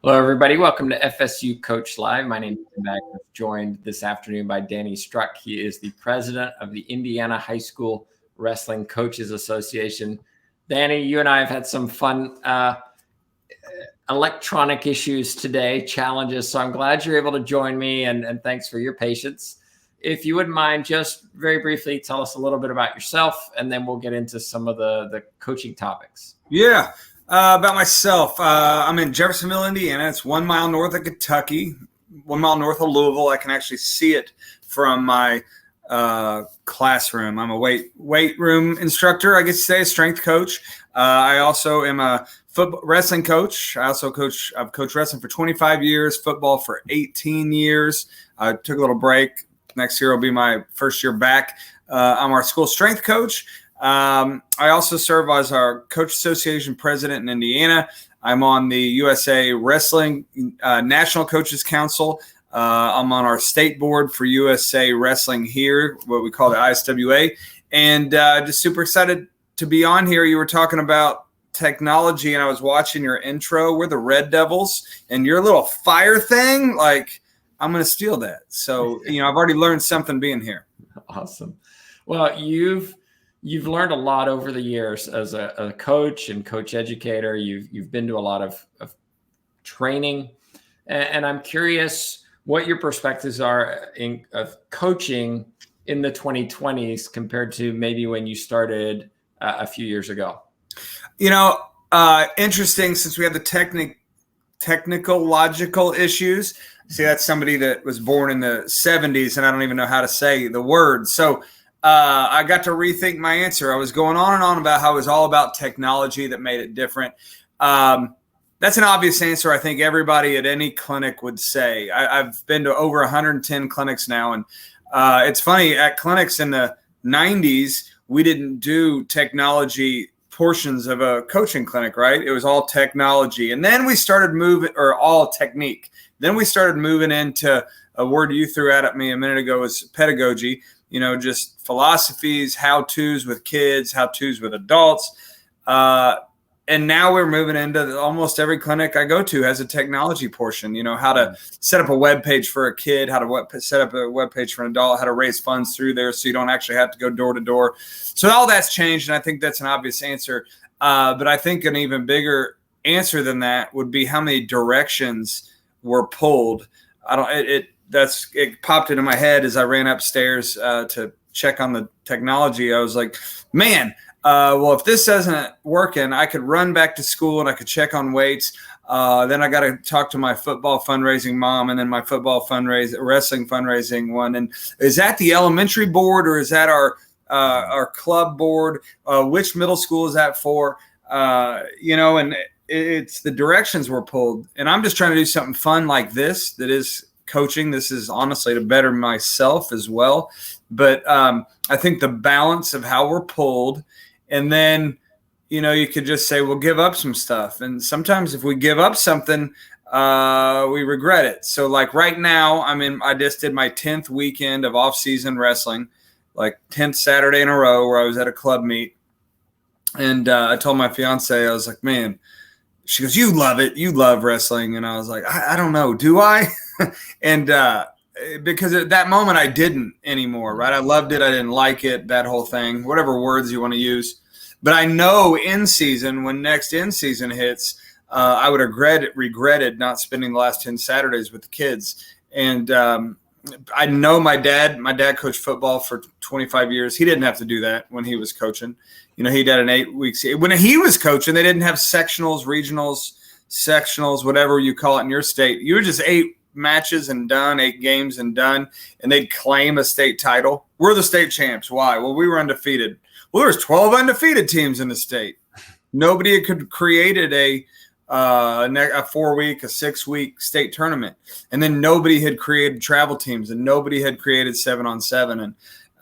Hello, everybody. Welcome to FSU Coach Live. My name is Tim Magnus, joined this afternoon by Danny Struck. He is the president of the Indiana High School Wrestling Coaches Association. Danny, you and I have had some fun electronic issues today, challenges, so I'm glad you're able to join me, and thanks for your patience. If you wouldn't mind, just very briefly tell us a little bit about yourself, and then we'll get into some of the coaching topics. Yeah. About myself, I'm in Jeffersonville, Indiana. It's 1 mile north of Kentucky, 1 mile north of Louisville. I can actually see it from my classroom. I'm a weight room instructor, I guess you say, a strength coach. I also am a football wrestling coach. I've coached wrestling for 25 years, football for 18 years. I took a little break. Next year will be my first year back. I'm our school strength coach. I also serve as our Coach Association president in Indiana. I'm on the USA Wrestling National Coaches Council. I'm on our state board for USA Wrestling here, what we call the ISWA. And just super excited to be on here. You were talking about technology, and I was watching your intro. We're the Red Devils, and your little fire thing, like, I'm going to steal that. So, I've already learned something being here. Awesome. Well, you've learned a lot over the years as a coach and coach educator. You've been to a lot of training, and I'm curious what your perspectives are of coaching in the 2020s compared to maybe when you started a few years ago. Interesting, since we have the technical logical issues. See, that's somebody that was born in the 70s, and I don't even know how to say the word. So I got to rethink my answer. I was going on and on about how it was all about technology that made it different. That's an obvious answer. I think everybody at any clinic would say. I've been to over 110 clinics now. And it's funny, at clinics in the 90s, we didn't do technology portions of a coaching clinic, right? It was all technology. And then we started moving, or all technique. Then we started moving into a word you threw out at me a minute ago, was pedagogy. Just philosophies, how-tos with kids, how-tos with adults. And now we're moving into almost every clinic I go to has a technology portion, how to set up a web page for a kid, how to set up a web page for an adult, how to raise funds through there so you don't actually have to go door to door. So all that's changed, and I think that's an obvious answer. But I think an even bigger answer than that would be how many directions were pulled. It popped into my head as I ran upstairs to check on the technology. I was like, man, well, if this isn't working, I could run back to school and I could check on weights. Then I got to talk to my football fundraising mom, and then my wrestling fundraising one. And is that the elementary board, or is that our club board? Which middle school is that for? And it's the directions were pulled. And I'm just trying to do something fun like this that is coaching. This is honestly to better myself as well. But I think the balance of how we're pulled, and then, you could just say, we'll give up some stuff. And sometimes if we give up something, we regret it. So like right now, I just did my 10th weekend of off-season wrestling, like 10th Saturday in a row where I was at a club meet. And I told my fiance, I was like, man, she goes, you love it. You love wrestling. And I was like, I don't know. Do I? And because at that moment I didn't anymore, right? I loved it. I didn't like it, that whole thing, whatever words you want to use. But I know when next in season hits, I would have regretted not spending the last 10 Saturdays with the kids. And I know my dad coached football for 25 years. He didn't have to do that when he was coaching. He did an 8 weeks. When he was coaching, they didn't have sectionals, regionals, whatever you call it in your state. You were just 8 matches and done, 8 games and done, and they'd claim a state title. We're the state champs. Why? Well, we were undefeated. Well, there's 12 undefeated teams in the state. Nobody could created a 4-week, a 6-week state tournament, and then nobody had created travel teams, and nobody had created 7-on-7,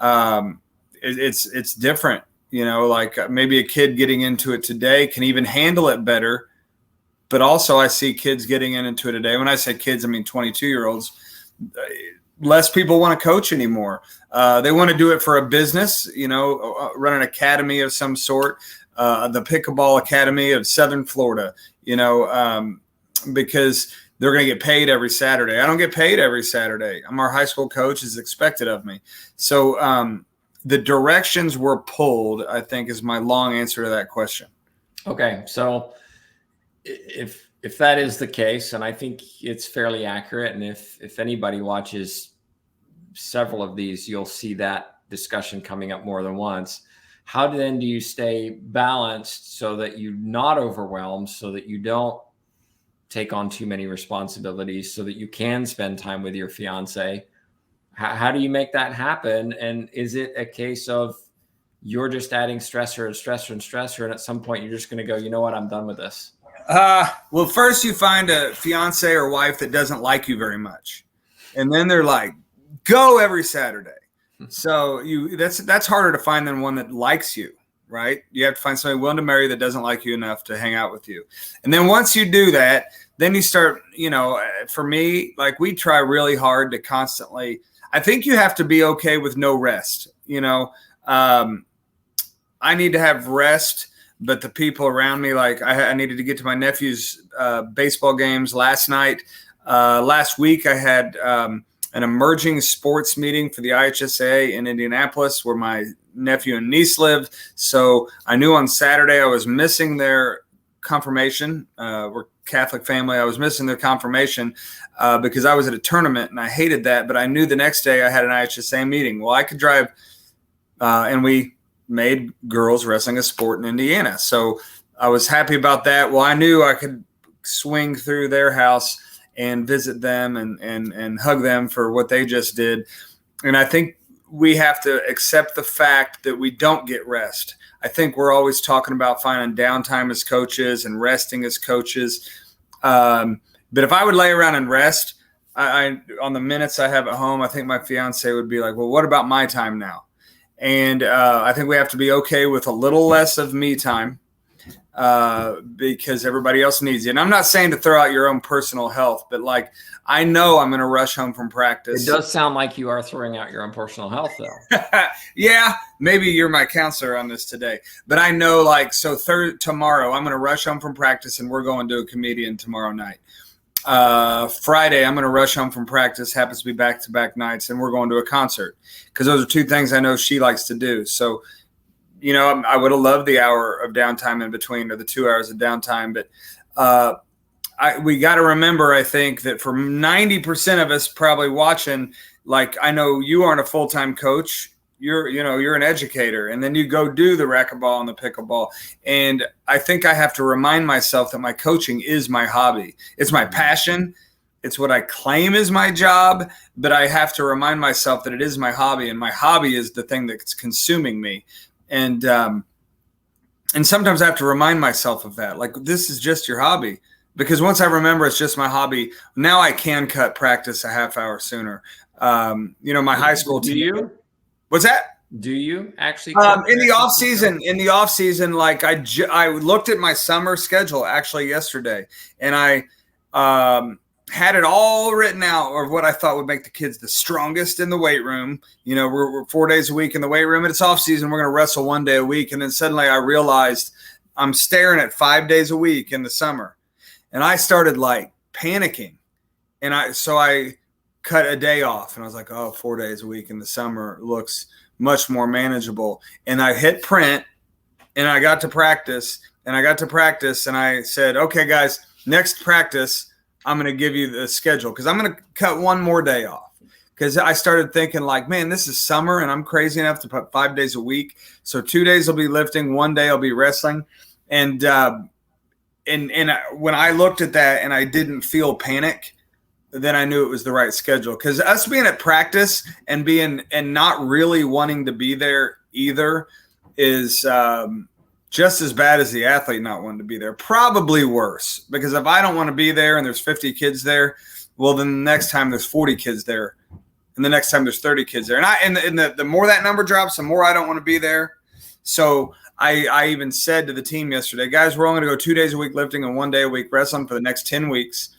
and it's different. Like maybe a kid getting into it today can even handle it better. But also I see kids getting into it today. When I say kids, I mean 22-year-olds. Less people want to coach anymore. They want to do it for a business, run an academy of some sort, the Pickleball Academy of Southern Florida. because they're going to get paid every Saturday. I don't get paid every Saturday. I'm our high school coach, is expected of me. So the directions were pulled, I think, is my long answer to that question. Okay. So if that is the case, and I think it's fairly accurate, and if anybody watches several of these, you'll see that discussion coming up more than once. How then do you stay balanced so that you're not overwhelmed, so that you don't take on too many responsibilities, so that you can spend time with your fiance? How do you make that happen? And is it a case of you're just adding stressor and stressor and stressor, and at some point you're just going to go, you know what, I'm done with this? Well, first you find a fiance or wife that doesn't like you very much, and then they're like, go every Saturday. So that's harder to find than one that likes you, right? You have to find somebody willing to marry that doesn't like you enough to hang out with you. And then once you do that, then you start, for me, like, we try really hard to constantly, I think you have to be okay with no rest. I need to have rest, but the people around me, like, I needed to get to my nephew's baseball games last night. Last week I had an emerging sports meeting for the IHSA in Indianapolis, where my nephew and niece lived. So I knew on Saturday I was missing their confirmation. We're Catholic family. I was missing their confirmation because I was at a tournament, and I hated that. But I knew the next day I had an IHSA meeting. Well, I could drive, and we made girls wrestling a sport in Indiana. So I was happy about that. Well, I knew I could swing through their house and visit them and hug them for what they just did. And I think we have to accept the fact that we don't get rest. I think we're always talking about finding downtime as coaches and resting as coaches. But if I would lay around and rest, I on the minutes I have at home, I think my fiance would be like, well, what about my time now? And I think we have to be okay with a little less of me time because everybody else needs it. And I'm not saying to throw out your own personal health, but like, I know I'm going to rush home from practice. It does sound like you are throwing out your own personal health, though. Yeah, maybe you're my counselor on this today. But I know, like, so tomorrow I'm going to rush home from practice, and we're going to a comedian tomorrow night. Friday, I'm going to rush home from practice, happens to be back-to-back nights, and we're going to a concert because those are two things I know she likes to do. So, I would have loved the hour of downtime in between, or the 2 hours of downtime. But we got to remember, I think, that for 90% of us probably watching, like, I know you aren't a full-time coach. You're an educator, and then you go do the racquetball and the pickleball. And I think I have to remind myself that my coaching is my hobby. It's my passion. It's what I claim is my job, but I have to remind myself that it is my hobby, and my hobby is the thing that's consuming me. And sometimes I have to remind myself of that. Like, this is just your hobby. Because once I remember it's just my hobby, now I can cut practice a half hour sooner. My high school team. Do you? What's that? Do you actually? In the off season, like I looked at my summer schedule actually yesterday, and I had it all written out of what I thought would make the kids the strongest in the weight room. We're 4 days a week in the weight room, and it's off season. We're going to wrestle 1 day a week. And then suddenly I realized I'm staring at 5 days a week in the summer. And I started like panicking. And I cut a day off, and I was like, 4 days a week in the summer looks much more manageable. And I hit print, and I got to practice, and I said, okay, guys, next practice, I'm going to give you the schedule because I'm going to cut one more day off. Because I started thinking like, man, this is summer, and I'm crazy enough to put 5 days a week. So 2 days will be lifting, 1 day I'll be wrestling. And when I looked at that and I didn't feel panic, then I knew it was the right schedule. Because us being at practice and not really wanting to be there either is just as bad as the athlete not wanting to be there. Probably worse, because if I don't want to be there and there's 50 kids there, well, then the next time there's 40 kids there, and the next time there's 30 kids there. And the more that number drops, the more I don't want to be there. So I even said to the team yesterday, guys, we're only going to go 2 days a week lifting and 1 day a week wrestling for the next 10 weeks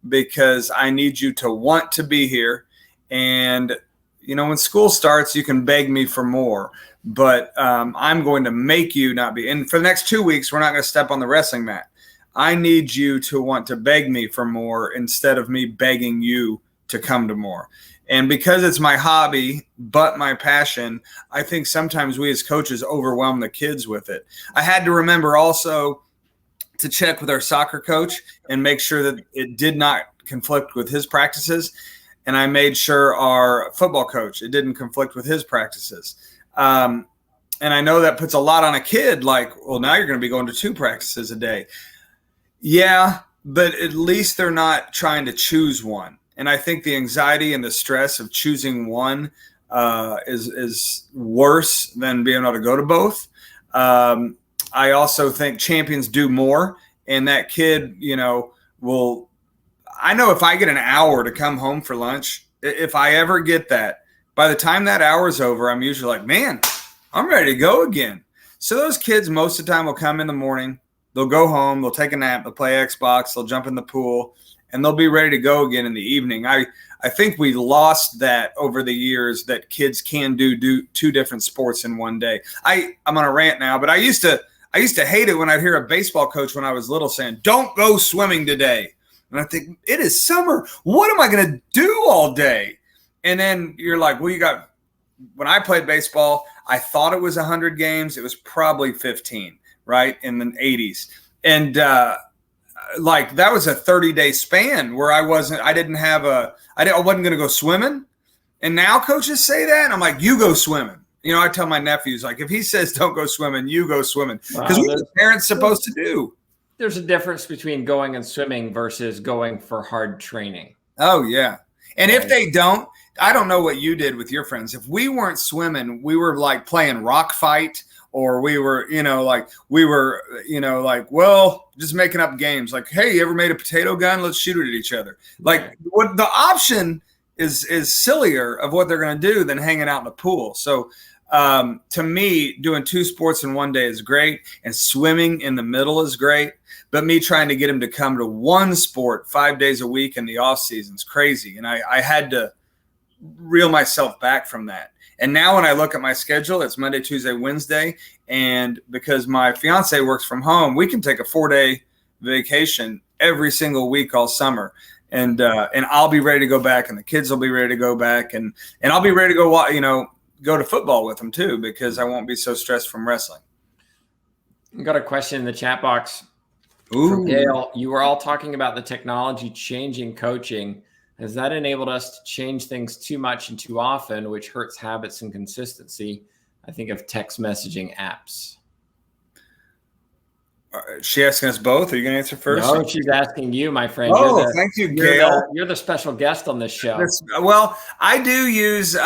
because I need you to want to be here. And, when school starts, you can beg me for more, but I'm going to make you not be. And for the next 2 weeks, we're not going to step on the wrestling mat. I need you to want to beg me for more instead of me begging you to come to more. And because it's my hobby, but my passion, I think sometimes we as coaches overwhelm the kids with it. I had to remember also to check with our soccer coach and make sure that it did not conflict with his practices. And I made sure our football coach, it didn't conflict with his practices. And I know that puts a lot on a kid, like, well, now you're going to be going to 2 practices a day. Yeah, but at least they're not trying to choose one. And I think the anxiety and the stress of choosing one is worse than being able to go to both. I also think champions do more, and that kid, will. I know if I get an hour to come home for lunch, if I ever get that, by the time that hour's over, I'm usually like, man, I'm ready to go again. So those kids most of the time will come in the morning, they'll go home, they'll take a nap, they'll play Xbox, they'll jump in the pool, and they'll be ready to go again in the evening. I think we lost that over the years, that kids can do 2 different sports in one day. I'm on a rant now, but I used to hate it when I'd hear a baseball coach when I was little saying, don't go swimming today. And I think, it is summer. What am I going to do all day? And then you're like, well, when I played baseball, I thought it was 100 games. It was probably 15, right, in the 80s. And that was a 30-day span where I wasn't going to go swimming. And now coaches say that, and I'm like, you go swimming. I tell my nephews, like, if he says don't go swimming, you go swimming. Because what are the parents supposed to do? There's a difference between going and swimming versus going for hard training. Oh, yeah. And if they don't, I don't know what you did with your friends. If we weren't swimming, we were like playing rock fight, or we were, well, just making up games. Like, hey, you ever made a potato gun? Let's shoot it at each other. Like, what the option is sillier of what they're going to do than hanging out in the pool. So to me, doing 2 sports in one day is great, and swimming in the middle is great. But me trying to get them to come to one sport 5 days a week in the off season is crazy. And I had to reel myself back from that. And now when I look at my schedule, it's Monday, Tuesday, Wednesday. And because my fiance works from home, we can take a 4-day vacation every single week all summer. And I'll be ready to go back, and the kids will be ready to go back, and I'll be ready to go to football with them too, because I won't be so stressed from wrestling. I got a question in the chat box. Ooh. From Gail. You were all talking about the technology changing coaching. Has that enabled us to change things too much and too often, which hurts habits and consistency? I think of text messaging apps. Is she asking us both? Are you going to answer first? No, she's asking you, my friend. Thank you, Gail. You're the special guest on this show. Well, I do use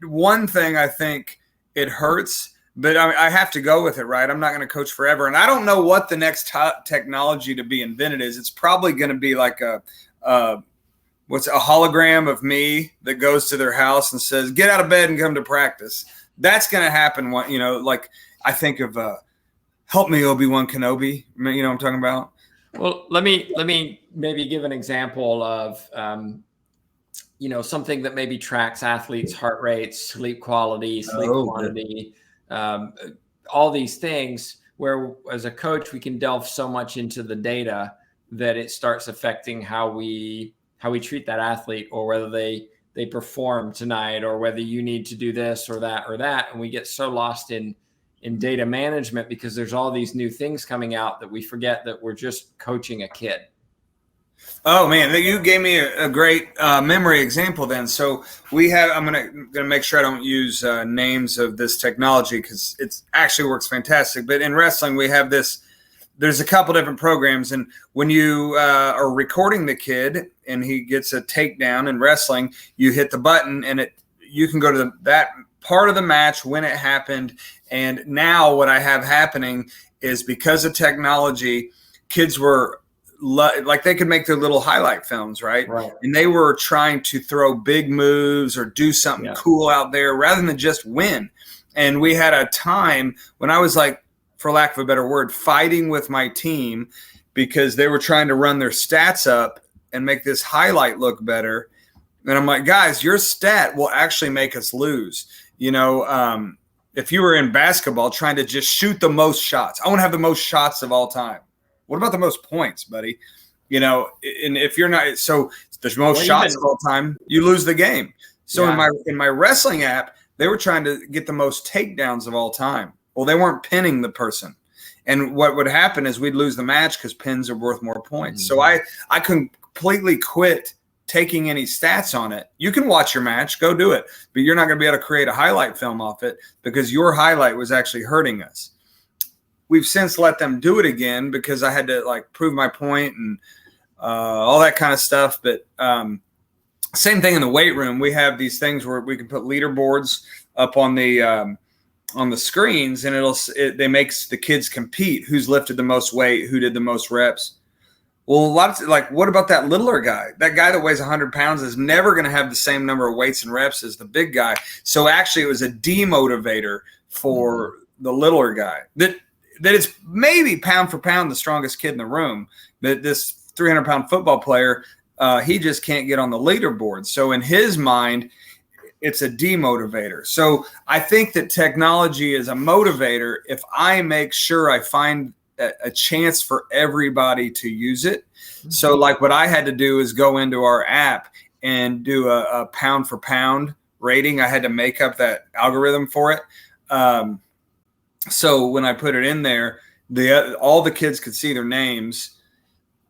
one thing. I think it hurts, but I have to go with it, right? I'm not going to coach forever. And I don't know what the next technology to be invented is. It's probably going to be like a hologram of me that goes to their house and says, get out of bed and come to practice. That's going to happen. Like I think of help me, Obi-Wan Kenobi. You know what I'm talking about? Well, let me maybe give an example of, something that maybe tracks athletes' heart rates, sleep quality, sleep quantity, all these things where as a coach, we can delve so much into the data that it starts affecting how we treat that athlete, or whether they perform tonight, or whether you need to do this or that or that. And we get so lost in data management because there's all these new things coming out that we forget that we're just coaching a kid. Oh man, you gave me a great memory example then. So I'm gonna make sure I don't use names of this technology because it actually works fantastic. But in wrestling, we have this. There's a couple different programs, and when you are recording the kid and he gets a takedown in wrestling, you hit the button and you can go to that part of the match when it happened. And now what I have happening is, because of technology, kids were like they could make their little highlight films, right? And they were trying to throw big moves or do something cool out there rather than just win. And we had a time when I was like, for lack of a better word, fighting with my team because they were trying to run their stats up and make this highlight look better. And I'm like, guys, your stat will actually make us lose. If you were in basketball trying to just shoot the most shots, I want to have the most shots of all time, What about the most points, buddy? You know, and if you're not, so the most shots of all time, you lose the game. So in my wrestling app, they were trying to get the most takedowns of all time. Well, they weren't pinning the person. And what would happen is we'd lose the match because pins are worth more points. So I completely quit taking any stats on it. You can watch your match, go do it, but you're not going to be able to create a highlight film off it because your highlight was actually hurting us. We've since let them do it again because I had to like prove my point and all that kind of stuff. But same thing in the weight room. We have these things where we can put leaderboards up on the screens, and they makes the kids compete. Who's lifted the most weight? Who did the most reps? Well, what about that littler guy? That guy that weighs 100 pounds is never going to have the same number of weights and reps as the big guy. So actually, it was a demotivator for the littler guy. That it's maybe pound for pound the strongest kid in the room. But this 300-pound football player, he just can't get on the leaderboard. So in his mind, it's a demotivator. So I think that technology is a motivator if I make sure I find a chance for everybody to use it. So like what I had to do is go into our app and do a pound for pound rating. I had to make up that algorithm for it. So when I put it in there, all the kids could see their names.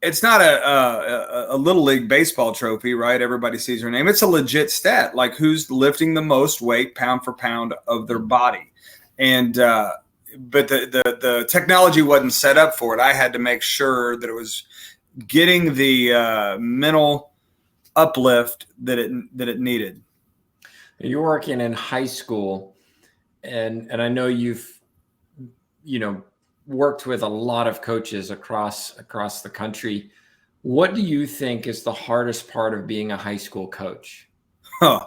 It's not a little league baseball trophy, right? Everybody sees their name. It's a legit stat, like who's lifting the most weight pound for pound of their body. And but the technology wasn't set up for it. I had to make sure that it was getting the mental uplift that it needed. You're working in high school, and I know you've worked with a lot of coaches across the country. What do you think is the hardest part of being a high school coach? I'm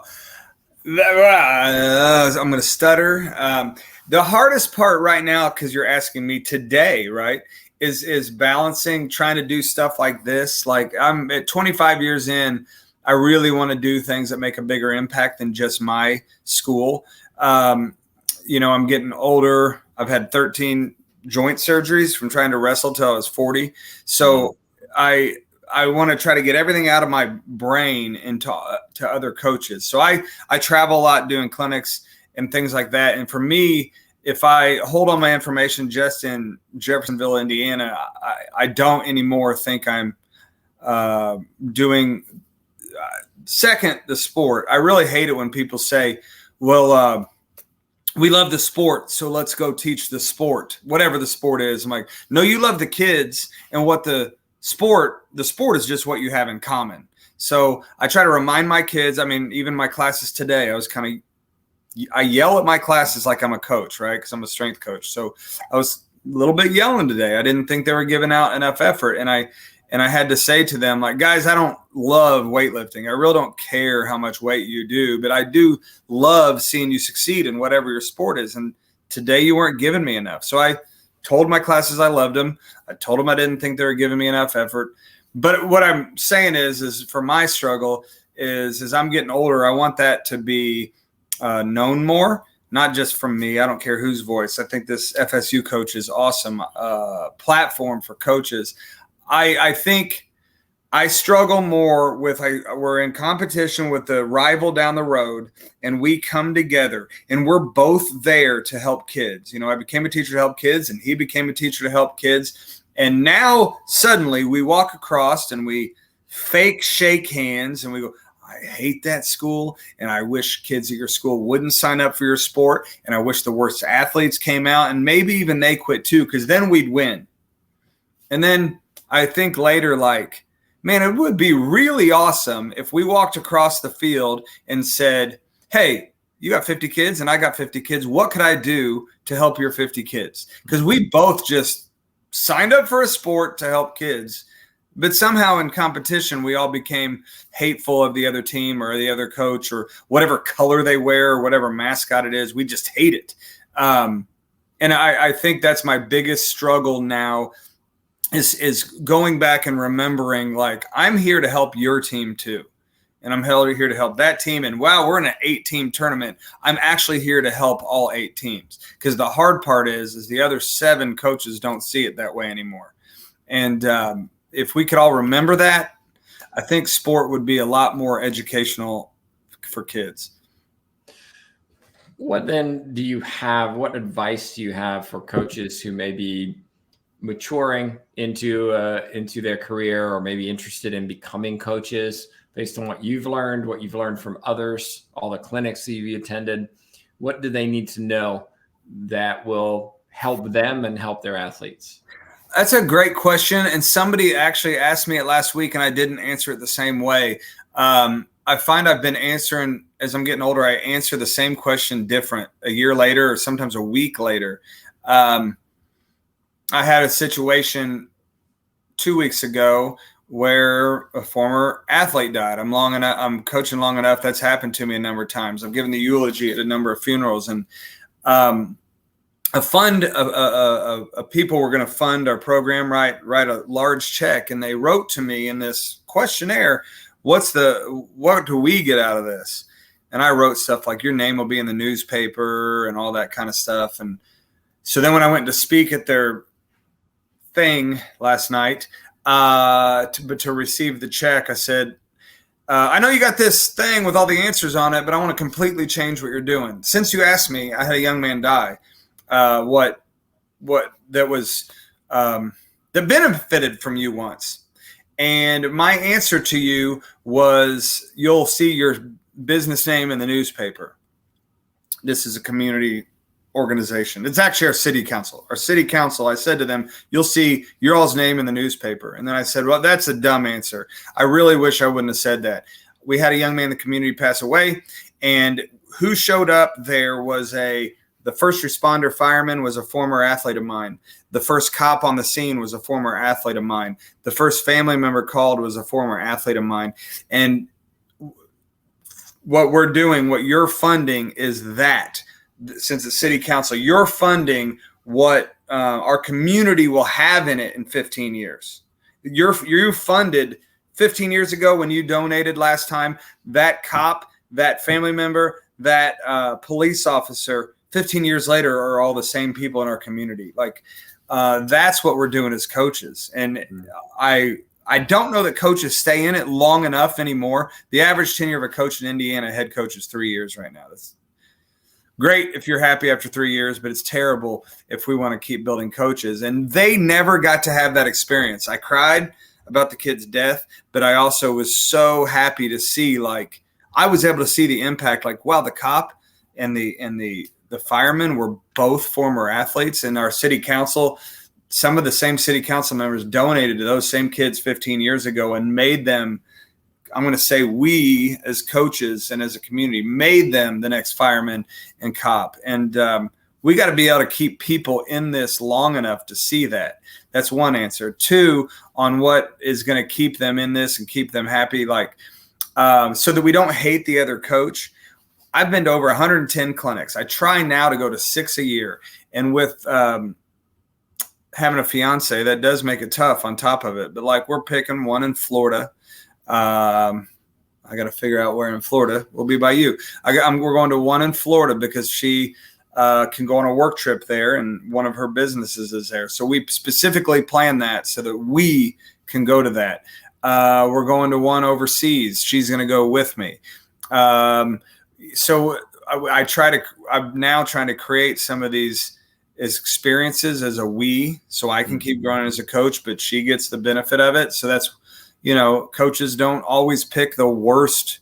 going to stutter. The hardest part right now, because you're asking me today, right, is balancing, trying to do stuff like this. Like I'm at 25 years in, I really want to do things that make a bigger impact than just my school. I'm getting older. I've had 13 joint surgeries from trying to wrestle till I was 40. So I want to try to get everything out of my brain into to other coaches. So I travel a lot doing clinics and things like that. And for me, if I hold on my information just in Jeffersonville, Indiana, I don't anymore think I'm doing second the sport. I really hate it when people say, well, we love the sport, so let's go teach the sport, whatever the sport is. I'm like, no, you love the kids, and what the sport is just what you have in common. So I try to remind my kids. I mean, even my classes today, I yell at my classes like I'm a coach, right? Because I'm a strength coach. So I was a little bit yelling today. I didn't think they were giving out enough effort, and I had to say to them, like, guys, I don't love weightlifting. I really don't care how much weight you do, but I do love seeing you succeed in whatever your sport is. And today you weren't giving me enough. So I told my classes I loved them. I told them I didn't think they were giving me enough effort. But what I'm saying is for my struggle is as I'm getting older, I want that to be known more, not just from me. I don't care whose voice. I think this FSU coach is awesome platform for coaches. I think I struggle more with we're in competition with the rival down the road, and we come together, and we're both there to help kids. I became a teacher to help kids, and he became a teacher to help kids. And now suddenly we walk across and we fake shake hands, and we go, I hate that school, and I wish kids at your school wouldn't sign up for your sport, and I wish the worst athletes came out, and maybe even they quit too, because then we'd win. And then I think later, like, man, it would be really awesome if we walked across the field and said, hey, you got 50 kids and I got 50 kids. What could I do to help your 50 kids? Because we both just signed up for a sport to help kids. But somehow in competition, we all became hateful of the other team or the other coach or whatever color they wear or whatever mascot it is. We just hate it. And I think that's my biggest struggle now is going back and remembering, like, I'm here to help your team too. And I'm here to help that team. And wow, we're in an 8-team tournament. I'm actually here to help all 8 teams. Because the hard part is the other 7 coaches don't see it that way anymore. And if we could all remember that, I think sport would be a lot more educational for kids. What then do you have? What advice do you have for coaches who may be maturing into their career, or maybe interested in becoming coaches, based on what you've learned from others, all the clinics that you've attended? What do they need to know that will help them and help their athletes? That's a great question. And somebody actually asked me it last week, and I didn't answer it the same way. I find I've been answering, as I'm getting older, I answer the same question different a year later or sometimes a week later. I had a situation 2 weeks ago where a former athlete died. I'm coaching long enough. That's happened to me a number of times. I've given the eulogy at a number of funerals, and a fund of people were going to fund our program, write a large check, and they wrote to me in this questionnaire, what do we get out of this? And I wrote stuff like, your name will be in the newspaper and all that kind of stuff. And so then when I went to speak at their thing last night, to receive the check, I said, I know you got this thing with all the answers on it, but I want to completely change what you're doing. Since you asked me, I had a young man die. What that was that benefited from you once. And my answer to you was, you'll see your business name in the newspaper. This is a community organization. It's actually our city council. Our city council, I said to them, you'll see your all's name in the newspaper. And then I said, well, that's a dumb answer. I really wish I wouldn't have said that. We had a young man in the community pass away, and who showed up there was the first responder fireman was a former athlete of mine. The first cop on the scene was a former athlete of mine. The first family member called was a former athlete of mine. And what we're doing, what you're funding is that, since it's city council, you're funding what our community will have in it in 15 years. You funded 15 years ago when you donated last time, that cop, that family member, that police officer, 15 years later are all the same people in our community. Like, that's what we're doing as coaches. And I don't know that coaches stay in it long enough anymore. The average tenure of a coach in Indiana head coach is 3 years right now. That's great if you're happy after 3 years, but it's terrible if we want to keep building coaches. And they never got to have that experience. I cried about the kid's death, but I also was so happy to see, like, I was able to see the impact. Like, wow, the cop and the firemen were both former athletes, and our city council, some of the same city council members donated to those same kids 15 years ago and made them, I'm going to say, we as coaches and as a community made them the next fireman and cop. And we got to be able to keep people in this long enough to see that. That's one answer. Two, on what is going to keep them in this and keep them happy, like, so that we don't hate the other coach. I've been to over 110 clinics. I try now to go to 6 a year. And with having a fiance, that does make it tough on top of it. But, like, we're picking one in Florida. I got to figure out where in Florida. We'll be by you. We're going to one in Florida because she can go on a work trip there, and one of her businesses is there. So we specifically plan that so that we can go to that. We're going to one overseas. She's going to go with me. So I'm now trying to create some of these experiences as a we, so I can keep growing as a coach, but she gets the benefit of it. So that's, coaches don't always pick the worst.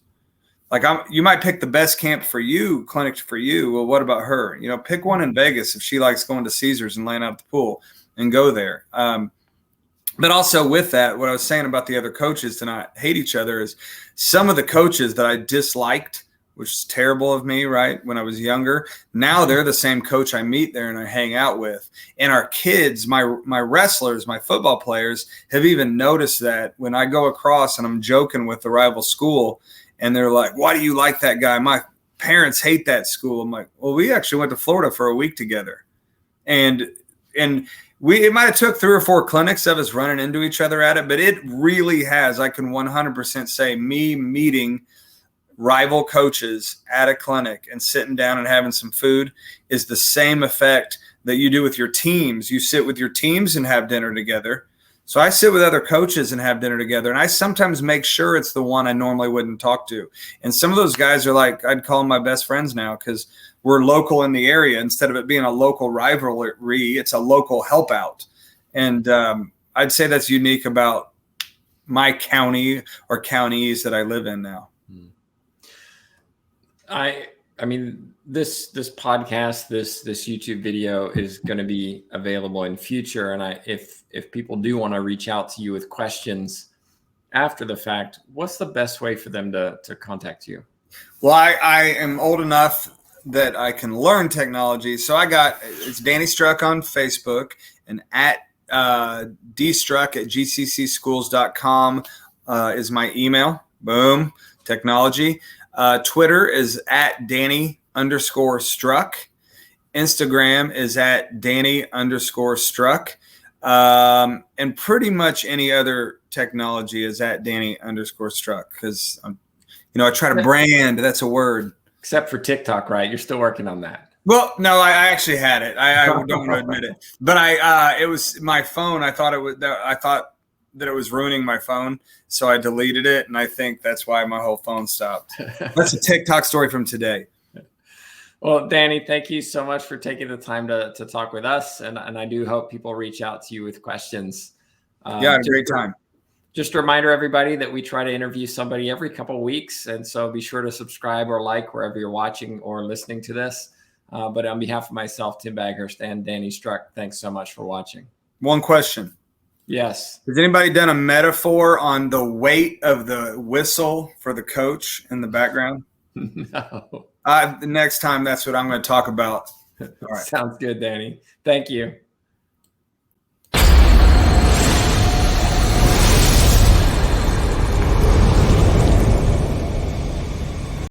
Like, you might pick the best camp for you, clinic for you. Well, what about her? Pick one in Vegas if she likes going to Caesars and laying out at the pool, and go there. But also with that, what I was saying about the other coaches to not hate each other is some of the coaches that I disliked, which is terrible of me, right, when I was younger, now they're the same coach I meet there and I hang out with. And our kids, my wrestlers, my football players, have even noticed that when I go across and I'm joking with the rival school, and they're like, why do you like that guy? My parents hate that school. I'm like, well, we actually went to Florida for a week together. And it might have took 3 or 4 clinics of us running into each other at it, but it really has. I can 100% say me meeting rival coaches at a clinic and sitting down and having some food is the same effect that you do with your teams. You sit with your teams and have dinner together. So I sit with other coaches and have dinner together, and I sometimes make sure it's the one I normally wouldn't talk to. And some of those guys are like, I'd call them my best friends now because we're local in the area. Instead of it being a local rivalry, it's a local help out. And I'd say that's unique about my county or counties that I live in now. I mean, this podcast, this YouTube video is going to be available in future. And if people do want to reach out to you with questions after the fact, what's the best way for them to contact you? Well, I am old enough that I can learn technology. So it's Danny Struck on Facebook, and at dstruck@gccschools.com is my email. Boom, technology. Twitter is at Danny_Struck. Instagram is at Danny_Struck. And pretty much any other technology is at Danny_Struck because I try to brand. That's a word. Except for TikTok, right? You're still working on that. Well, no, I actually had it. I don't want to admit it, but it was my phone. I thought that it was ruining my phone, so I deleted it, and I think that's why my whole phone stopped. That's a TikTok story from today. Well, Danny, thank you so much for taking the time to talk with us, and I do hope people reach out to you with questions. Yeah, great time. Just a reminder, everybody, that we try to interview somebody every couple of weeks, and so be sure to subscribe or like wherever you're watching or listening to this. But on behalf of myself, Tim Baghurst, and Danny Struck, thanks so much for watching. One question. Yes. Has anybody done a metaphor on the weight of the whistle for the coach in the background? No. The next time, that's what I'm going to talk about. All right. Sounds good, Danny. Thank you.